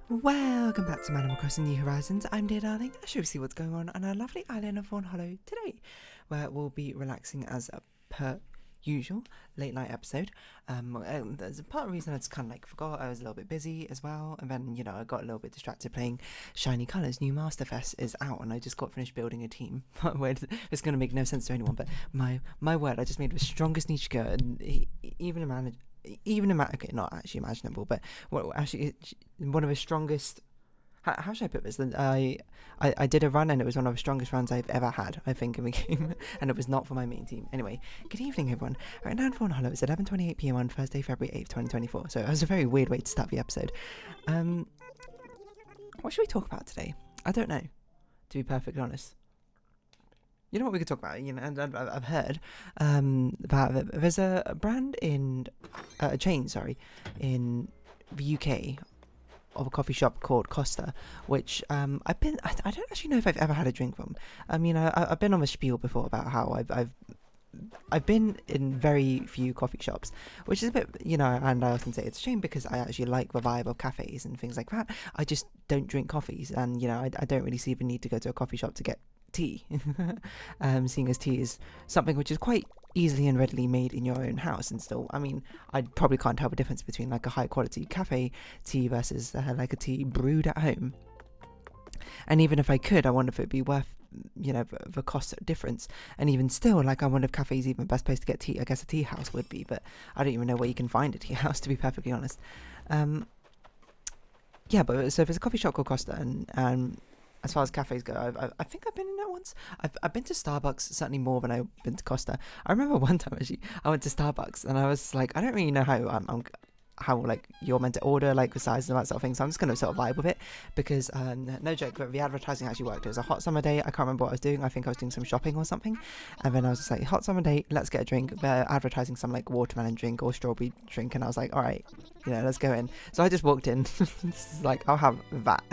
Welcome back to Animal Crossing New Horizons. I'm dear darling. I should see what's going on our lovely island of Fawnhollow today, where we'll be relaxing as per usual late night episode. There's a part of the reason I just kind of forgot. I was a little bit busy as well, and then I got a little bit distracted playing Shiny Colours. New Masterfest is out, and I just got finished building a team. It's going to make no sense to anyone, but my word, I just made the strongest Nichika, and okay, not actually imaginable, but actually one of the strongest. How should I put this? I did a run and it was one of the strongest runs I've ever had, I think, in the game, and it was not for my main team. Anyway, good evening, everyone. Right now in Fawnhallow, it's 11:28 p.m. on Thursday, February 8th, 2024. So it was a very weird way to start the episode. What should we talk about today? I don't know, to be perfectly honest. You know what we could talk about? And I've heard about there's a brand a chain, in the UK of a coffee shop called Costa, which I don't actually know if I've ever had a drink from. I mean, I've been on a spiel before about how I've been in very few coffee shops, which is a bit, and I often say it's a shame because I actually like the vibe of cafes and things like that. I just don't drink coffees, and I don't really see the need to go to a coffee shop to get tea, seeing as tea is something which is quite easily and readily made in your own house. And still, I mean, I probably can't tell the difference between a high quality cafe tea versus a tea brewed at home. And even if I could, I wonder if it'd be worth the cost difference. And even still, I wonder if cafes even the best place to get tea. I guess a tea house would be, but I don't even know where you can find a tea house, to be perfectly honest. But so there's a coffee shop called Costa, and as far as cafes go, I think I've been in it once. I've been to Starbucks certainly more than I've been to Costa. I remember one time actually I went to Starbucks and I was like, I don't really know how you're meant to order the size and that sort of thing, so I'm just gonna sort of vibe with it because no joke, but the advertising actually worked. It was a hot summer day. I can't remember what I was doing. I think I was doing some shopping or something, and then I was just like, hot summer day, let's get a drink. They're advertising some watermelon drink or strawberry drink, and I was like, all right, let's go in. So I just walked in. I'll have that.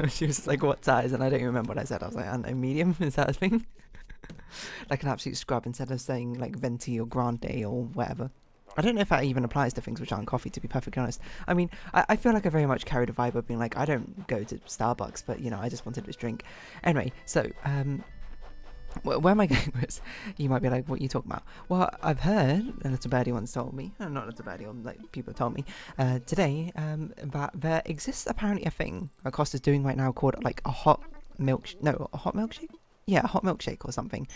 She was like, what size? And I don't even remember what I said. I was like, I don't know, medium. Is that a thing? An absolute scrub instead of saying venti or grande or whatever. I don't know if that even applies to things which aren't coffee, to be perfectly honest. I mean, I feel like I very much carried a vibe of being I don't go to Starbucks, but, I just wanted this drink. Anyway, so, where am I going with this? You might be like, what are you talking about? Well, I've heard, and Little Birdie once told me, not Little Birdie, people told me, today, that there exists apparently a thing Acosta's doing right now called, a hot milkshake? Yeah, a hot milkshake or something.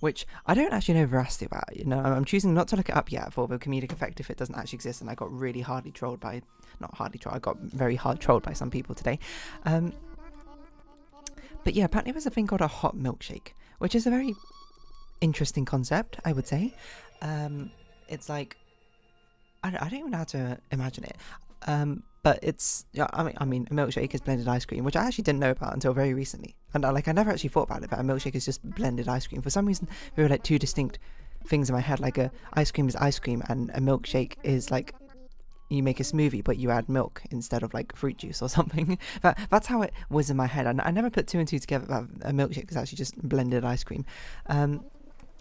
Which I don't actually know veracity about. I'm choosing not to look it up yet for the comedic effect if it doesn't actually exist, and I got really I got very hard trolled by some people today. But yeah, apparently there's a thing called a hot milkshake, which is a very interesting concept, I would say. It's I don't even know how to imagine it. But it's, I mean, a milkshake is blended ice cream, which I actually didn't know about until very recently. And I never actually thought about it, but a milkshake is just blended ice cream. For some reason, there were two distinct things in my head. A ice cream is ice cream, and a milkshake is you make a smoothie, but you add milk instead of fruit juice or something. That's how it was in my head. I never put two and two together that a milkshake is actually just blended ice cream.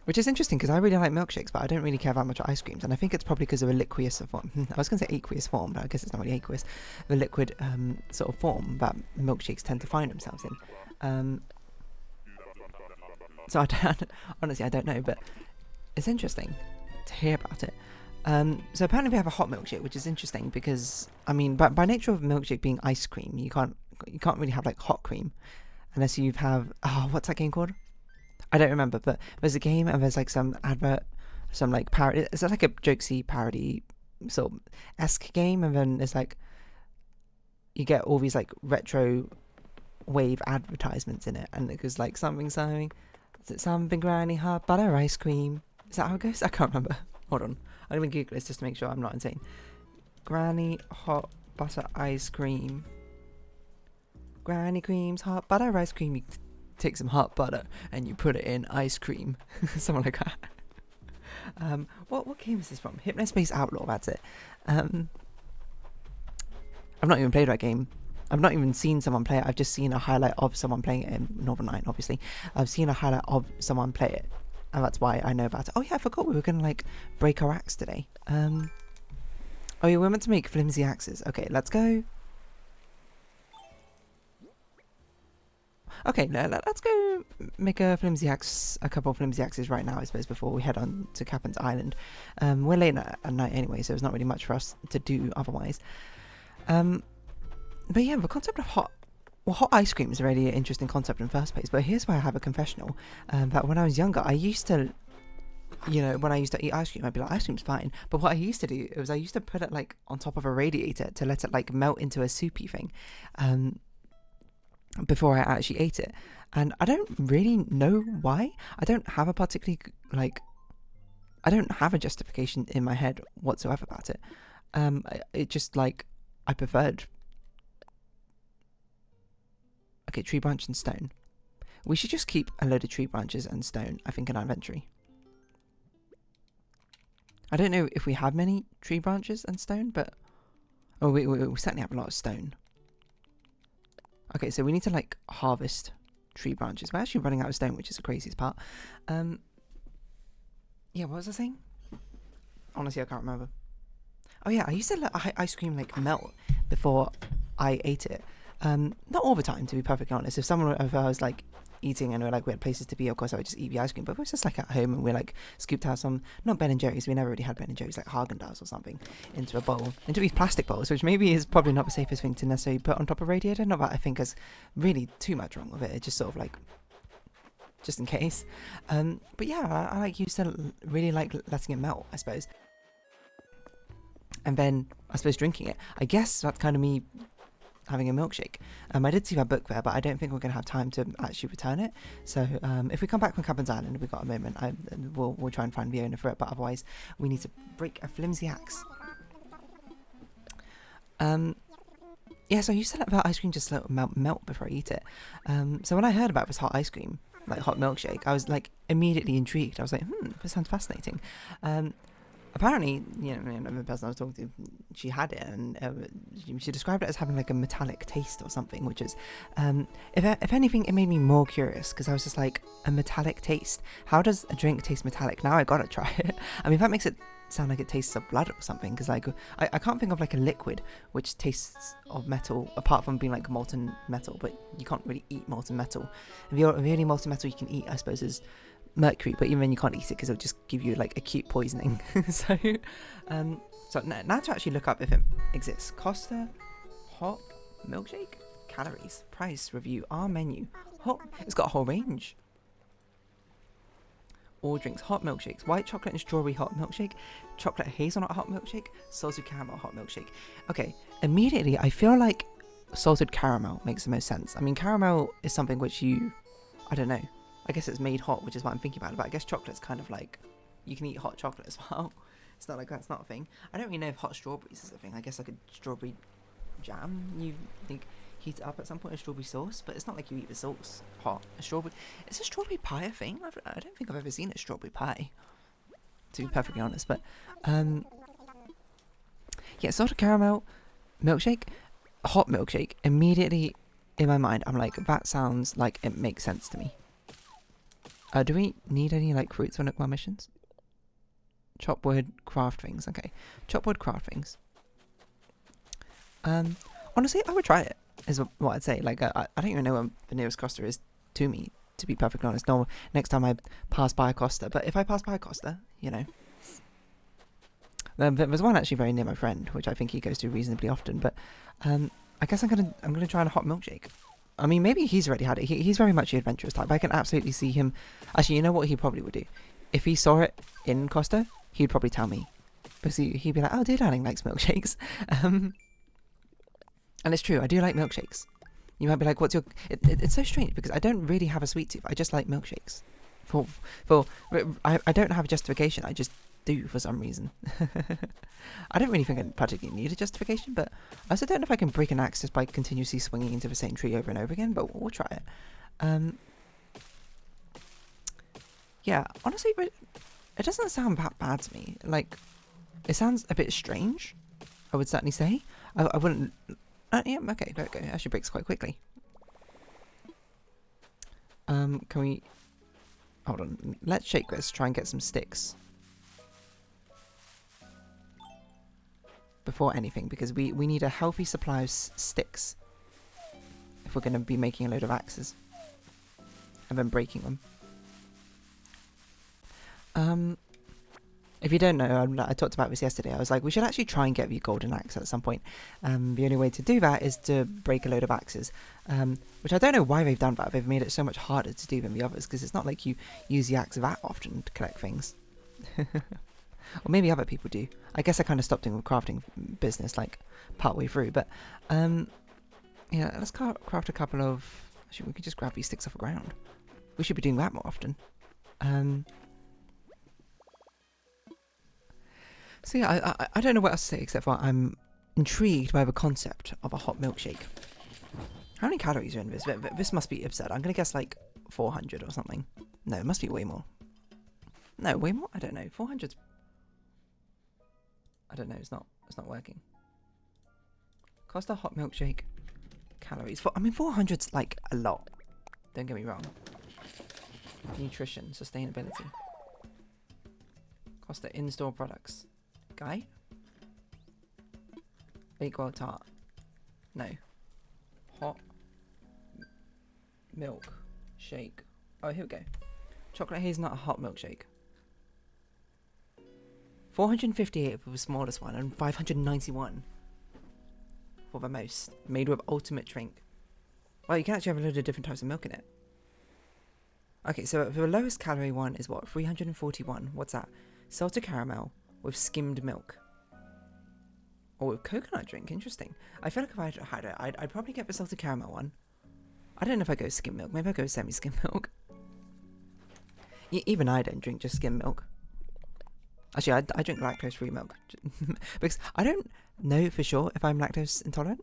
Which is interesting because I really like milkshakes, but I don't really care that much about ice creams, and I think it's probably because of a liqueous form. I was going to say aqueous form, but I guess it's not really aqueous. The liquid sort of form that milkshakes tend to find themselves in. So honestly, I don't know, but it's interesting to hear about it. So apparently we have a hot milkshake, which is interesting because, I mean, by nature of milkshake being ice cream, you can't really have hot cream unless you have, what's that game called? I don't remember, but there's a game and there's some advert, some parody. It's a jokesy parody sort of esque game, and then it's you get all these retro wave advertisements in it, and it goes something. Is it something granny hot butter ice cream? Is that how it goes? I can't remember. Hold on, I'm gonna Google this just to make sure I'm not insane. Granny hot butter ice cream. Granny creams hot butter ice cream. You take some hot butter and you put it in ice cream. Something like that. What game is this from? Hypnospace Outlaw, that's it. I've not even played that game. I've not even seen someone play it. I've just seen a highlight of someone playing it in Northern Light, obviously. I've seen a highlight of someone play it, and that's why I know about it. Oh yeah, I forgot we were gonna break our axe today. Oh, yeah, we're meant to make flimsy axes. Okay, let's go. Okay, let's go make a flimsy axe, a couple of flimsy axes right now, I suppose, before we head on to Captain's Island. We're late at night anyway, so there's not really much for us to do otherwise. But yeah, the concept of hot ice cream is a really interesting concept in the first place. But here's where I have a confessional. That when I was younger, I used to, when I used to eat ice cream, I'd be like, ice cream's fine. But what I used to do was I used to put it like on top of a radiator to let it like melt into a soupy thing. Before I actually ate it. And I don't really know why. I don't have a particularly, I don't have a justification in my head whatsoever about it. It just, like, I preferred... Okay, tree branch and stone. We should just keep a load of tree branches and stone, I think, in our inventory. I don't know if we have many tree branches and stone, but... Oh, we certainly have a lot of stone. Okay, so we need to, like, harvest tree branches. We're actually running out of stone, which is the craziest part. Yeah, what was I saying? Honestly, I can't remember. Oh, yeah, I used to let ice cream, like, melt before I ate it. Not all the time, to be perfectly honest. If I was, like, eating and we had places to be, of course I would just eat the ice cream. But if it was just, like, at home and we, like, scooped out some, not Ben & Jerry's, we never really had Ben & Jerry's, like Haagen-Dazs or something, into a bowl, into these plastic bowls, which maybe is probably not the safest thing to necessarily put on top of a radiator. Not that I think there's really too much wrong with it. It's just sort of, like, just in case. But yeah, I like used to really like letting it melt, I suppose. And then, I suppose, drinking it. I guess that's kind of me having a milkshake. I did see that book there, but I don't think we're going to have time to actually return it. So if we come back from Captain's Island, we've got a moment, we'll try and find the owner for it, but otherwise we need to break a flimsy axe. Yeah, so I used to let that ice cream just melt before I eat it. So when I heard about this hot ice cream, like hot milkshake, I was like immediately intrigued. I was like, this sounds fascinating. Apparently, the person I was talking to, she had it, and she described it as having like a metallic taste or something, which is, if anything, it made me more curious, because I was just like, a metallic taste? How does a drink taste metallic? Now I gotta try it. I mean, that makes it sound like it tastes of blood or something, because like, I can't think of like a liquid which tastes of metal, apart from being like molten metal, but you can't really eat molten metal. And the only molten metal you can eat, I suppose, is mercury, but even then you can't eat it because it'll just give you like acute poisoning. So now to actually look up if it exists. Costa hot milkshake, calories, price, review, our menu. Hot, it's got a whole range. All drinks, hot milkshakes, white chocolate and strawberry hot milkshake, chocolate hazelnut hot milkshake, salted caramel hot milkshake. Okay, immediately I feel like salted caramel makes the most sense. I mean, caramel is something which I don't know, I guess it's made hot, which is what I'm thinking about. But I guess chocolate's kind of like, you can eat hot chocolate as well. It's not like that's not a thing. I don't really know if hot strawberries is a thing. I guess like a strawberry jam, you think heat it up at some point, a strawberry sauce, but it's not like you eat the sauce hot. Is a strawberry pie a thing? I don't think I've ever seen a strawberry pie, to be perfectly honest. But yeah, salted caramel milkshake, hot milkshake. Immediately in my mind, I'm like, that sounds like it makes sense to me. Do we need any like fruits on our missions? Chop wood, craft things. Okay, chop wood, craft things. Honestly, I would try it. Is what I'd say. Like, I don't even know where the nearest Costa is to me, to be perfectly honest. No, next time I pass by a Costa, but if I pass by a Costa, there's one actually very near my friend, which I think he goes to reasonably often. But I guess I'm gonna try a hot milkshake. I mean, maybe he's already had it. He's very much the adventurous type. I can absolutely see him. Actually, you know what he probably would do? If he saw it in Costa, he'd probably tell me. Because he'd be like, oh, dear darling likes milkshakes. And it's true, I do like milkshakes. You might be like, what's your... It's so strange, because I don't really have a sweet tooth. I just like milkshakes. I don't have a justification. I just do for some reason. I don't really think I particularly need a justification, but I also don't know if I can break an axe just by continuously swinging into the same tree over and over again, but we'll try it. Yeah, honestly, it doesn't sound that bad to me. Like, it sounds a bit strange, I would certainly say. I wouldn't... yeah, okay, there we go. It actually breaks quite quickly. Can we... Hold on. Let's shake this, try and get some sticks. before anything, because we need a healthy supply of sticks if we're going to be making a load of axes and then breaking them. If you don't know, I talked about this yesterday. I was like, we should actually try and get the golden axe at some point. The only way to do that is to break a load of axes, which I don't know why they've done that. They've made it so much harder to do than the others, because it's not like you use the axe that often to collect things. Or maybe other people do. I guess I kind of stopped doing the crafting business like partway through. But yeah, let's craft a couple of. Actually, we could just grab these sticks off the ground. We should be doing that more often. So yeah, I don't know what else to say except for I'm intrigued by the concept of a hot milkshake. How many calories are in this? This must be absurd. I'm gonna guess like 400 or something. No, it must be way more. No, way more? I don't know. 400's... I don't know, it's not working. Cost a hot milkshake. Calories. I mean, 400's like a lot. Don't get me wrong. Nutrition, sustainability. Cost of in-store products. Guy? Bakewell tart. No. Hot milk shake. Oh, here we go. Chocolate hazelnut hot milkshake. 458 for the smallest one and 591 for the most. Made with ultimate drink. Well, you can actually have a load of different types of milk in it. Okay, so the lowest calorie one is what? 341. What's that? Salted caramel with skimmed milk. Or with coconut drink. Interesting. I feel like if I had it, I'd probably get the salted caramel one. I don't know if I go skim milk. Maybe I go semi-skim milk. Even I don't drink just skim milk. Actually, I drink lactose-free milk. Because I don't know for sure if I'm lactose intolerant.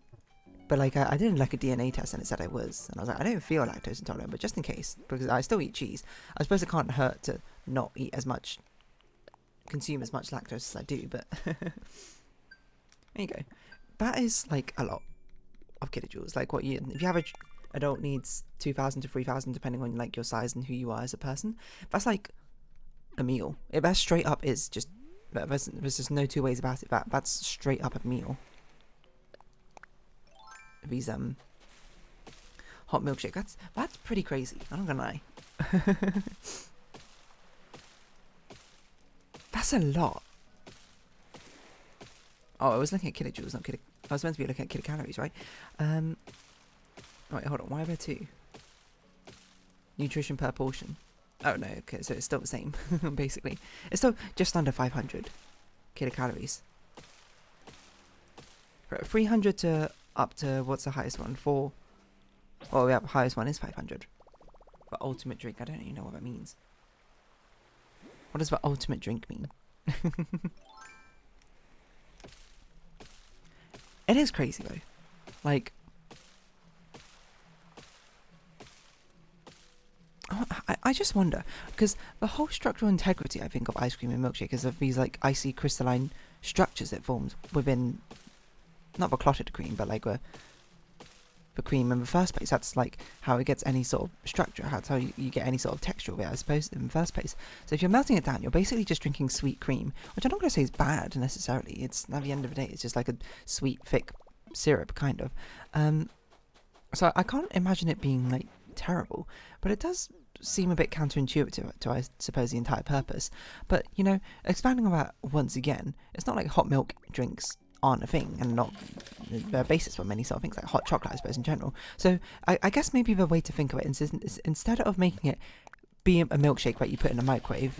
But like, I did like a DNA test and it said I was. And I was like, I don't feel lactose intolerant, but just in case. Because I still eat cheese. I suppose it can't hurt to not eat as much, consume as much lactose as I do, but... There you go. That is like a lot of kilojoules. Like what you... If your average adult needs 2,000 to 3,000 depending on like your size and who you are as a person, that's like a meal. If that straight up is just... There's just no two ways about it. That's straight up a meal. These hot milkshake. That's pretty crazy. I'm not gonna lie. That's a lot. Oh, I was looking at kilojoules, not kilo. I was meant to be looking at kilocalories, right? Wait, hold on. Why are there two? Nutrition per portion. Oh no, okay, so it's still the same, basically. It's still just under 500 kilocalories. 300 to up to, what's the highest one? 4. Oh yeah, the highest one is 500. But ultimate drink, I don't even know what that means. What does the ultimate drink mean? It is crazy though. Like, I just wonder, because the whole structural integrity, I think, of ice cream and milkshake is of these like icy crystalline structures it forms within, not the clotted cream, but like the cream in the first place. That's like how it gets any sort of structure. That's how you get any sort of texture of it, I suppose, in the first place. So if you're melting it down, you're basically just drinking sweet cream, which I'm not going to say is bad necessarily. It's, at the end of the day, it's just like a sweet, thick syrup, kind of. So I can't imagine it being like terrible, but it does seem a bit counterintuitive to, I suppose, the entire purpose. But, you know, expanding on that once again, it's not like hot milk drinks aren't a thing and not the basis for many sort of things like hot chocolate, I suppose, in general. So I guess maybe the way to think of it is instead of making it be a milkshake that you put in a microwave,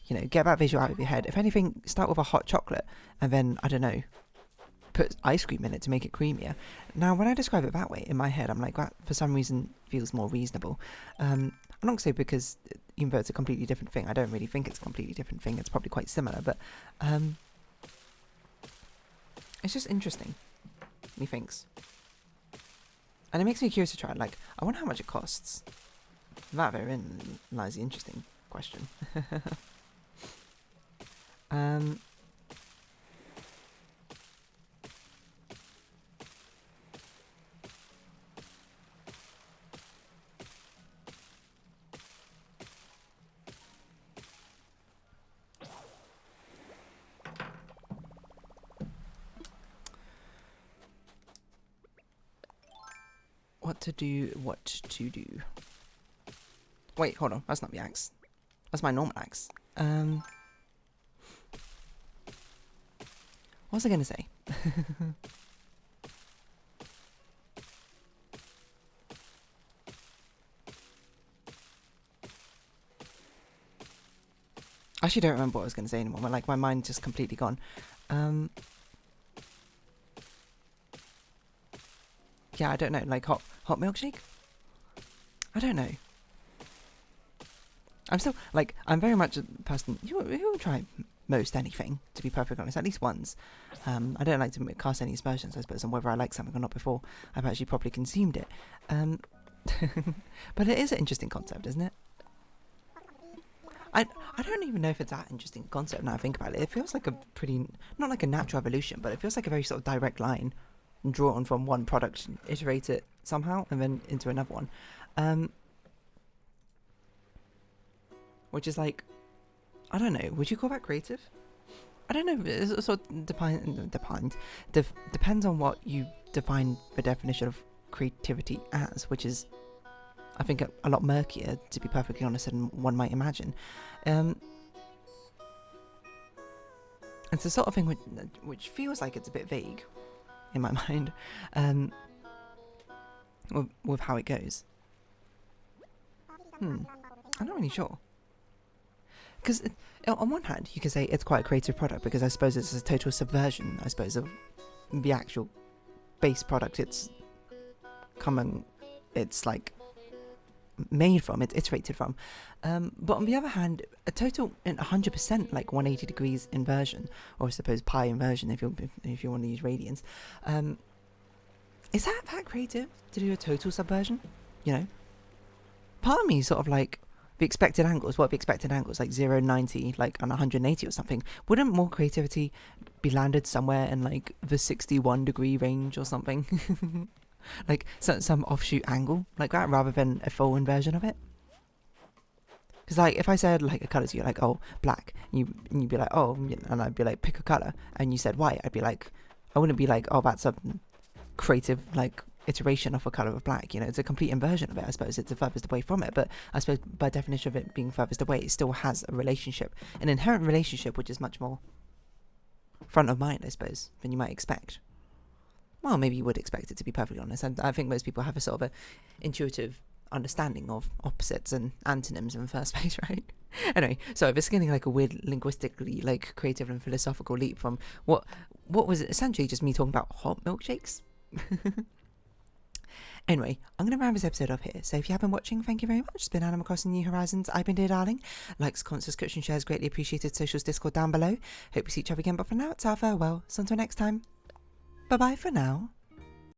you know, get that visual out of your head. If anything, start with a hot chocolate and then, I don't know, put ice cream in it to make it creamier. Now, when I describe it that way, in my head, I'm like, that for some reason feels more reasonable. I'm not going to say because, even though it's a completely different thing, I don't really think it's a completely different thing. It's probably quite similar, but it's just interesting, methinks. And it makes me curious to try it. Like, I wonder how much it costs. That therein lies the interesting question. What to do, what to do. Wait, hold on, that's not the axe. That's my normal axe. What was I going to say? I actually don't remember what I was going to say anymore. My mind's just completely gone. Yeah, I don't know. Like hot milkshake? I don't know. I'm still, like, I'm very much a person who will try most anything, to be perfectly honest, at least once. I don't like to cast any aspersions, I suppose, on whether I like something or not before I've actually properly consumed it. But it is an interesting concept, isn't it? I don't even know if it's that interesting concept now I think about it. It feels like a pretty, not like a natural evolution, but it feels like a very sort of direct line drawn from one product, iterate it somehow, and then into another one. Which is like, I don't know, would you call that creative? I don't know, it sort of depends on what you define the definition of creativity as, which is, I think, a lot murkier, to be perfectly honest, than one might imagine. It's the sort of thing which feels like it's a bit vague, in my mind, with how it goes. I'm not really sure. Because on one hand, you could say it's quite a creative product, because I suppose it's a total subversion, I suppose, of the actual base product it's like made from, it's iterated from. But on the other hand, a total 100% like 180 degrees inversion, or I suppose pi inversion if you want to use radians. Is that creative to do a total subversion? You know, part of me sort of like the expected angles. What the expected angles, like 0, 90, like on 180 or something? Wouldn't more creativity be landed somewhere in like the 61 degree range or something? Like some offshoot angle like that, rather than a full inversion of it. Because like if I said like a colour to you, like, oh, black, and you'd be like, oh, and I'd be like, pick a colour, and you said white, I'd be like, I wouldn't be like, oh, that's a creative like iteration of a colour of black, you know, it's a complete inversion of it. I suppose it's the furthest away from it, but I suppose by definition of it being furthest away, it still has a relationship, an inherent relationship, which is much more front of mind, I suppose, than you might expect. Well, maybe you would expect it, to be perfectly honest. And I think most people have a sort of a intuitive understanding of opposites and antonyms in the first place, right? Anyway, so this is getting like a weird linguistically like creative and philosophical leap from what was essentially just me talking about hot milkshakes. Anyway, I'm going to round this episode up here. So if you have been watching, thank you very much. It's been Animal Crossing New Horizons. I've been Dear Darling. Likes, comments, subscription, shares, greatly appreciated. Socials, Discord down below. Hope we see each other again, but for now, it's our farewell. So until next time, bye-bye for now.